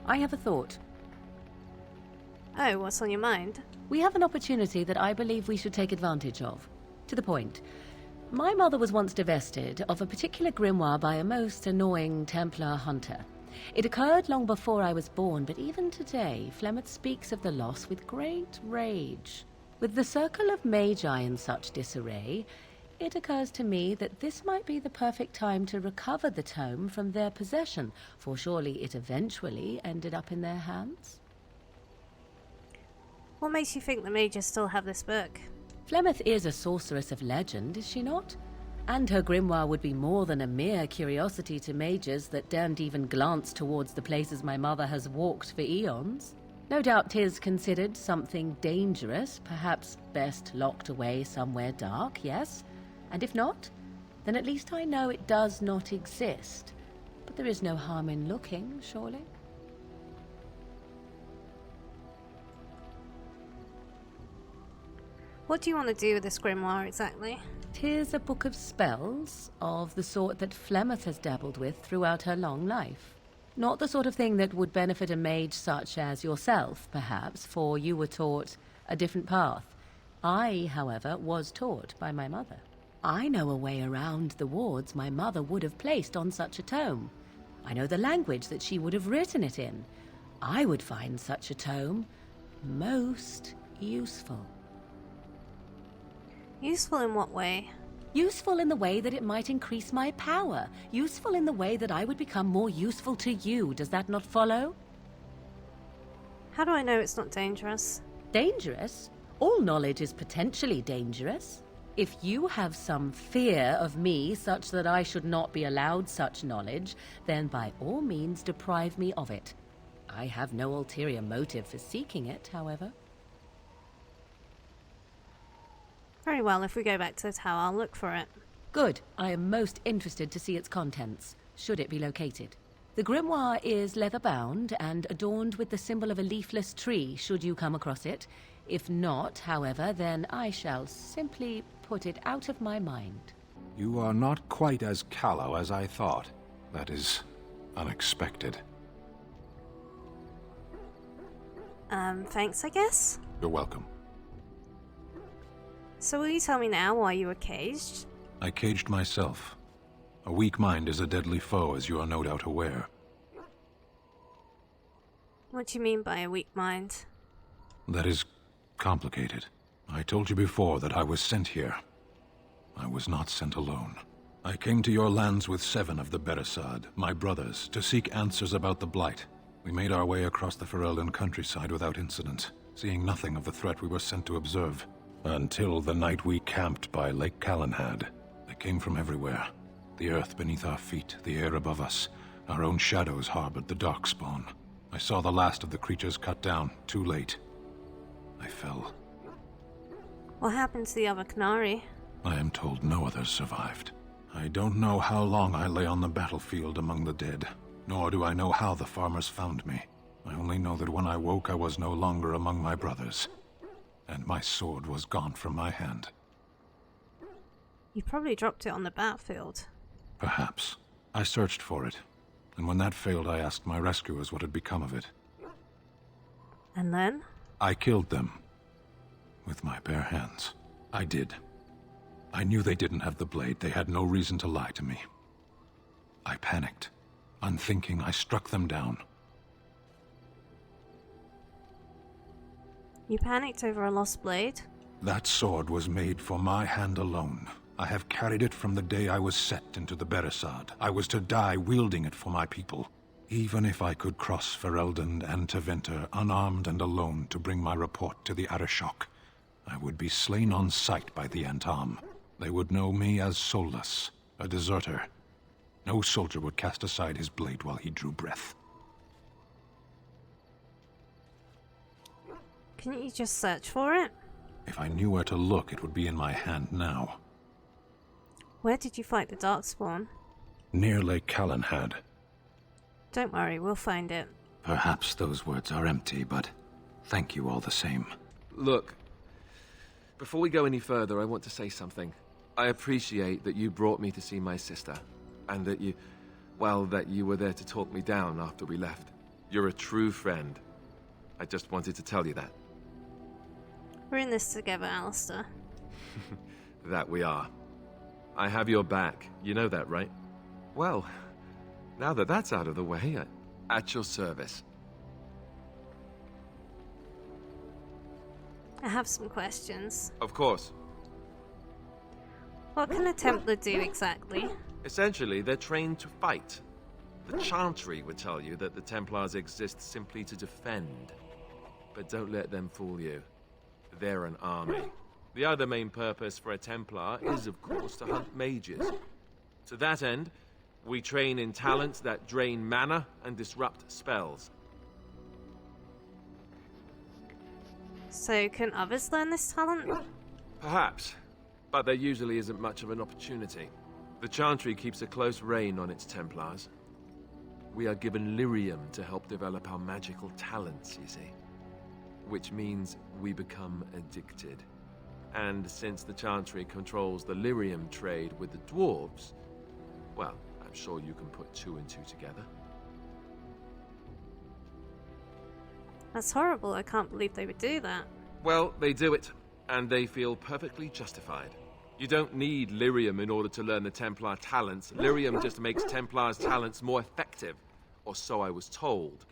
I have a thought. Oh, what's on your mind? We have an opportunity that I believe we should take advantage of. To the point. My mother was once divested of a particular grimoire by a most annoying Templar hunter. It occurred long before I was born, but even today, Flemeth speaks of the loss with great rage. With the circle of magi in such disarray, it occurs to me that this might be the perfect time to recover the tome from their possession, for surely it eventually ended up in their hands. What makes you think the mages still have this book? Flemeth is a sorceress of legend, is she not? And her grimoire would be more than a mere curiosity to mages that daren't even glance towards the places my mother has walked for eons. No doubt 'tis considered something dangerous, perhaps best locked away somewhere dark, yes? And if not, then at least I know it does not exist. But there is no harm in looking, surely? What do you want to do with this grimoire exactly? 'Tis a book of spells, of the sort that Flemeth has dabbled with throughout her long life. Not the sort of thing that would benefit a mage such as yourself, perhaps, for you were taught a different path. I, however, was taught by my mother. I know a way around the wards my mother would have placed on such a tome. I know the language that she would have written it in. I would find such a tome most useful. Useful in what way? Useful in the way that it might increase my power. Useful in the way that I would become more useful to you. Does that not follow? How do I know it's not dangerous? Dangerous? All knowledge is potentially dangerous. If you have some fear of me such that I should not be allowed such knowledge, then by all means deprive me of it. I have no ulterior motive for seeking it, however. Very well, if we go back to the tower, I'll look for it. Good. I am most interested to see its contents, should it be located. The grimoire is leather-bound and adorned with the symbol of a leafless tree, should you come across it. If not, however, then I shall simply put it out of my mind. You are not quite as callow as I thought. That is unexpected. Thanks, I guess? You're welcome. So will you tell me now why you were caged? I caged myself. A weak mind is a deadly foe, as you are no doubt aware. What do you mean by a weak mind? That is complicated. I told you before that I was sent here. I was not sent alone. I came to your lands with 7 of the Beresad, my brothers, to seek answers about the Blight. We made our way across the Ferelden countryside without incident, seeing nothing of the threat we were sent to observe. Until the night we camped by Lake Calenhad. They came from everywhere. The earth beneath our feet, the air above us. Our own shadows harbored the Darkspawn. I saw the last of the creatures cut down, too late. I fell. What happened to the other Canary? I am told no others survived. I don't know how long I lay on the battlefield among the dead, nor do I know how the farmers found me. I only know that when I woke I was no longer among my brothers. And my sword was gone from my hand. You probably dropped it on the battlefield. Perhaps. I searched for it, and when that failed I asked my rescuers what had become of it. And then? I killed them. With my bare hands. I did. I knew they didn't have the blade. They had no reason to lie to me. I panicked. Unthinking, I struck them down. You panicked over a lost blade? That sword was made for my hand alone. I have carried it from the day I was set into the Beresad. I was to die wielding it for my people. Even if I could cross Ferelden and Tevinter unarmed and alone to bring my report to the Arishok, I would be slain on sight by the Antam. They would know me as soulless, a deserter. No soldier would cast aside his blade while he drew breath. Couldn't you just search for it? If I knew where to look, it would be in my hand now. Where did you fight the Darkspawn? Near Lake Calenhad. Don't worry, we'll find it. Perhaps those words are empty, but thank you all the same. Look, before we go any further, I want to say something. I appreciate that you brought me to see my sister, and that you were there to talk me down after we left. You're a true friend. I just wanted to tell you that. We're in this together, Alistair. That we are. I have your back. You know that, right? Well, now that that's out of the way, at your service. I have some questions. Of course. What can a Templar do exactly? Essentially, they're trained to fight. The Chantry would tell you that the Templars exist simply to defend. But don't let them fool you. They're an army. The other main purpose for a Templar is, of course, to hunt mages. To that end, we train in talents that drain mana and disrupt spells. So, can others learn this talent? Perhaps, but there usually isn't much of an opportunity. The Chantry keeps a close rein on its Templars. We are given lyrium to help develop our magical talents, you see. Which means we become addicted. And since the Chantry controls the lyrium trade with the dwarves, well, I'm sure you can put two and two together. That's horrible. I can't believe they would do that. Well, they do it, and they feel perfectly justified. You don't need lyrium in order to learn the Templar talents. Lyrium just makes Templars' talents more effective, or so I was told.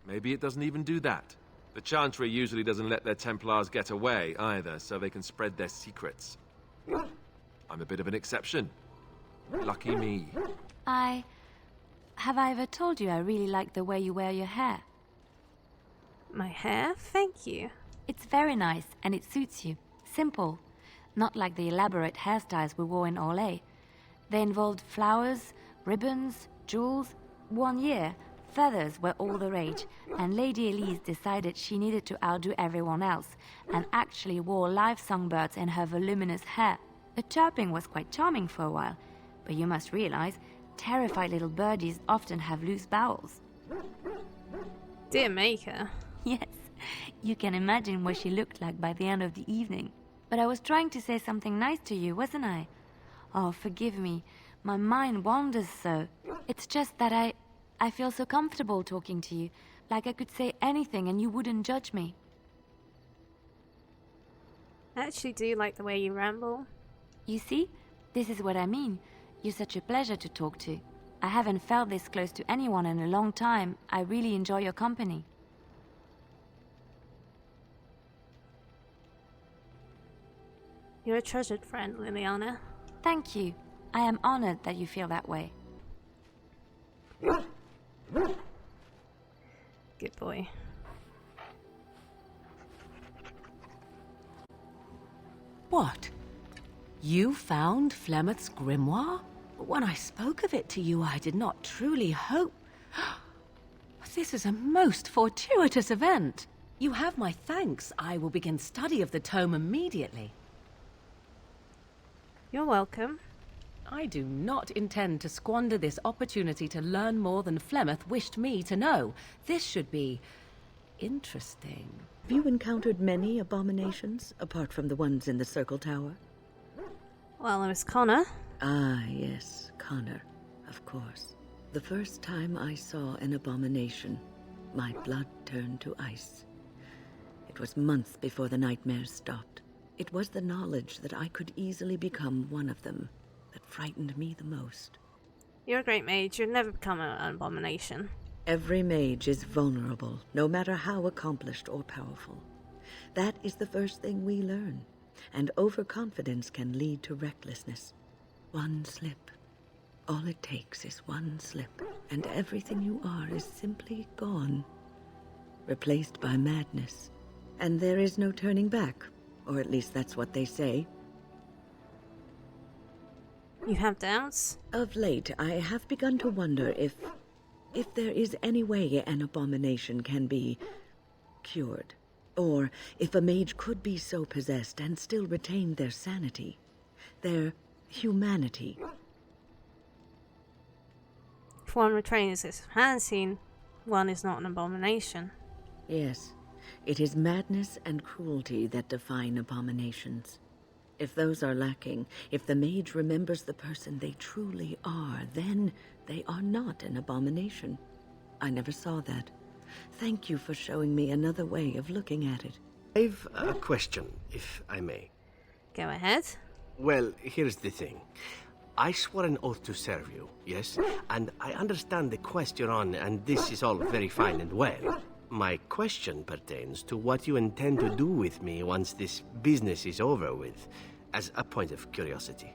Maybe it doesn't even do that. The Chantry usually doesn't let their Templars get away either, so they can spread their secrets. I'm a bit of an exception. Lucky me. Have I ever told you I really like the way you wear your hair? My hair? Thank you. It's very nice, and it suits you. Simple. Not like the elaborate hairstyles we wore in Orlais. They involved flowers, ribbons, jewels. One year, feathers were all the rage, and Lady Elise decided she needed to outdo everyone else, and actually wore live songbirds in her voluminous hair. The chirping was quite charming for a while, but you must realize, terrified little birdies often have loose bowels. Dear Maker. Yes, you can imagine what she looked like by the end of the evening. But I was trying to say something nice to you, wasn't I? Oh, forgive me. My mind wanders so. It's just that I feel so comfortable talking to you, like I could say anything and you wouldn't judge me. I actually do like the way you ramble. You see? This is what I mean. You're such a pleasure to talk to. I haven't felt this close to anyone in a long time. I really enjoy your company. You're a treasured friend, Liliana. Thank you. I am honored that you feel that way. Good boy. What? You found Flemeth's grimoire? When I spoke of it to you, I did not truly hope... This is a most fortuitous event. You have my thanks. I will begin study of the tome immediately. You're welcome. I do not intend to squander this opportunity to learn more than Flemeth wished me to know. This should be... interesting. Have you encountered many abominations, apart from the ones in the Circle Tower? Well, it was Connor. Ah, yes, Connor, of course. The first time I saw an abomination, my blood turned to ice. It was months before the nightmares stopped. It was the knowledge that I could easily become one of them that frightened me the most. You're a great mage. You'd never become an abomination. Every mage is vulnerable, no matter how accomplished or powerful. That is the first thing we learn, and overconfidence can lead to recklessness. One slip. All it takes is one slip, and everything you are is simply gone, replaced by madness. And there is no turning back, or at least that's what they say. You have doubts? Of late, I have begun to wonder if there is any way an abomination can be cured, or if a mage could be so possessed and still retain their sanity, their humanity. If one retrains his fancy, one is not an abomination. Yes, it is madness and cruelty that define abominations. If those are lacking, if the mage remembers the person they truly are, then they are not an abomination. I never saw that. Thank you for showing me another way of looking at it. I've a question, if I may. Go ahead. Well, here's the thing. I swore an oath to serve you, yes? And I understand the quest you're on, and this is all very fine and well. My question pertains to what you intend to do with me once this business is over with, as a point of curiosity.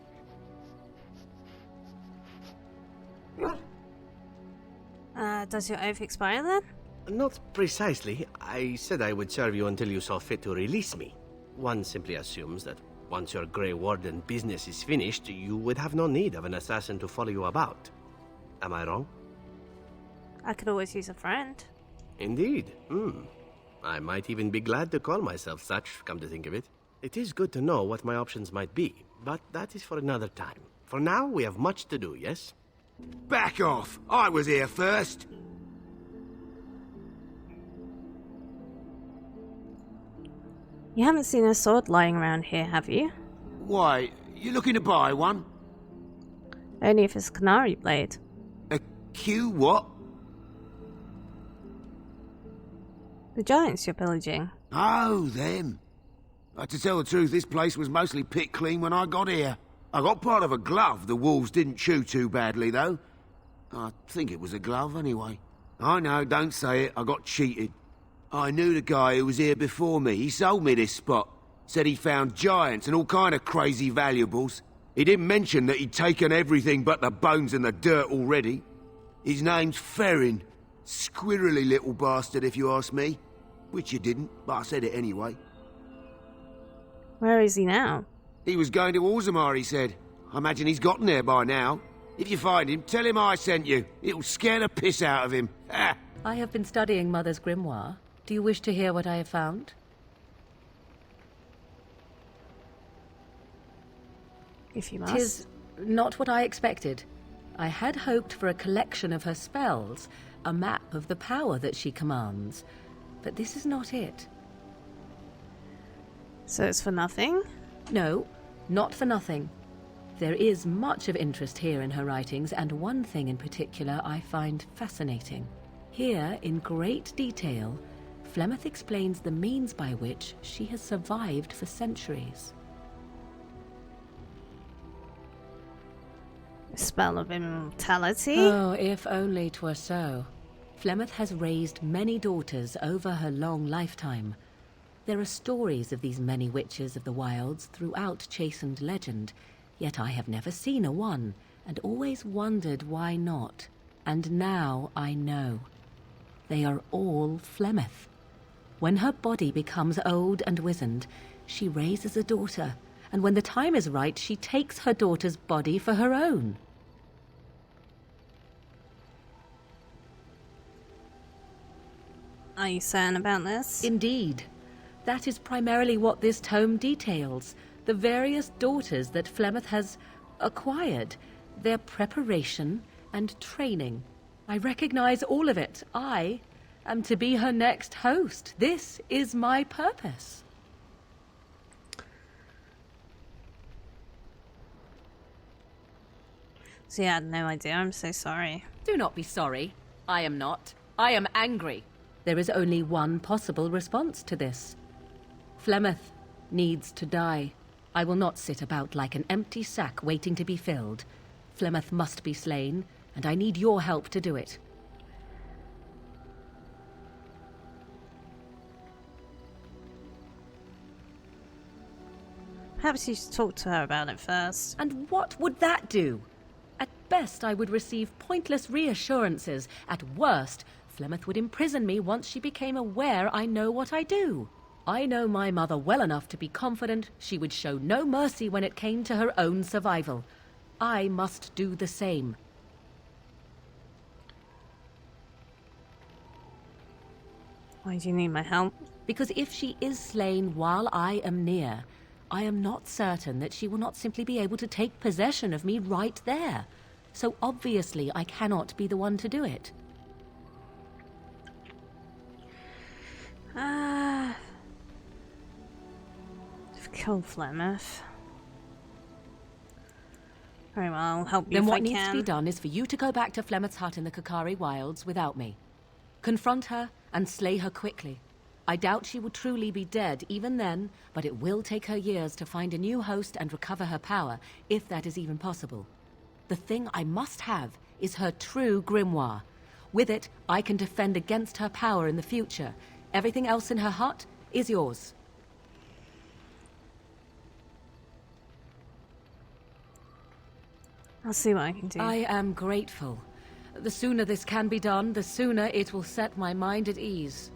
Does your oath expire then? Not precisely. I said I would serve you until you saw fit to release me. One simply assumes that once your Grey Warden business is finished, you would have no need of an assassin to follow you about. Am I wrong? I could always use a friend. Indeed. I might even be glad to call myself such, come to think of it. It is good to know what my options might be, but that is for another time. For now, we have much to do, yes? Back off! I was here first! You haven't seen a sword lying around here, have you? Why, you looking to buy one? Only if it's a Canary blade. A Q what? The giants you're pillaging. Oh, them. To tell the truth, this place was mostly picked clean when I got here. I got part of a glove the wolves didn't chew too badly, though. I think it was a glove, anyway. I know, don't say it, I got cheated. I knew the guy who was here before me. He sold me this spot. Said he found giants and all kind of crazy valuables. He didn't mention that he'd taken everything but the bones and the dirt already. His name's Ferelden. Squirrely little bastard, if you ask me. Which you didn't, but I said it anyway. Where is he now? He was going to Orzammar, he said. I imagine he's gotten there by now. If you find him, tell him I sent you. It'll scare the piss out of him. Ha! I have been studying Mother's grimoire. Do you wish to hear what I have found? If you must. 'Tis not what I expected. I had hoped for a collection of her spells, a map of the power that she commands. But this is not it. So it's for nothing? No, not for nothing. There is much of interest here in her writings, and one thing in particular I find fascinating. Here, in great detail, Flemeth explains the means by which she has survived for centuries. A spell of immortality? Oh, if only 'twere so. Flemeth has raised many daughters over her long lifetime. There are stories of these many witches of the wilds throughout chastened legend, yet I have never seen a one, and always wondered why not. And now I know. They are all Flemeth. When her body becomes old and wizened, she raises a daughter, and when the time is right, she takes her daughter's body for her own. Are you certain about this? Indeed. That is primarily what this tome details. The various daughters that Flemeth has acquired. Their preparation and training. I recognize all of it. I am to be her next host. This is my purpose. See, I had no idea. I'm so sorry. Do not be sorry. I am not. I am angry. There is only one possible response to this. Flemeth needs to die. I will not sit about like an empty sack waiting to be filled. Flemeth must be slain, and I need your help to do it. Perhaps you should talk to her about it first. And what would that do? At best, I would receive pointless reassurances. At worst, Flemeth would imprison me once she became aware I know what I do. I know my mother well enough to be confident she would show no mercy when it came to her own survival. I must do the same. Why do you need my help? Because if she is slain while I am near, I am not certain that she will not simply be able to take possession of me right there. So obviously I cannot be the one to do it. Kill Flemeth. Very well, I'll help you Then if what I needs can. to be done is for you to go back to Flemeth's hut in the Kakari Wilds without me. Confront her and slay her quickly. I doubt she will truly be dead even then, but it will take her years to find a new host and recover her power, if that is even possible. The thing I must have is her true grimoire. With it, I can defend against her power in the future. Everything else in her hut is yours. I'll see what I can do. I am grateful. The sooner this can be done, the sooner it will set my mind at ease.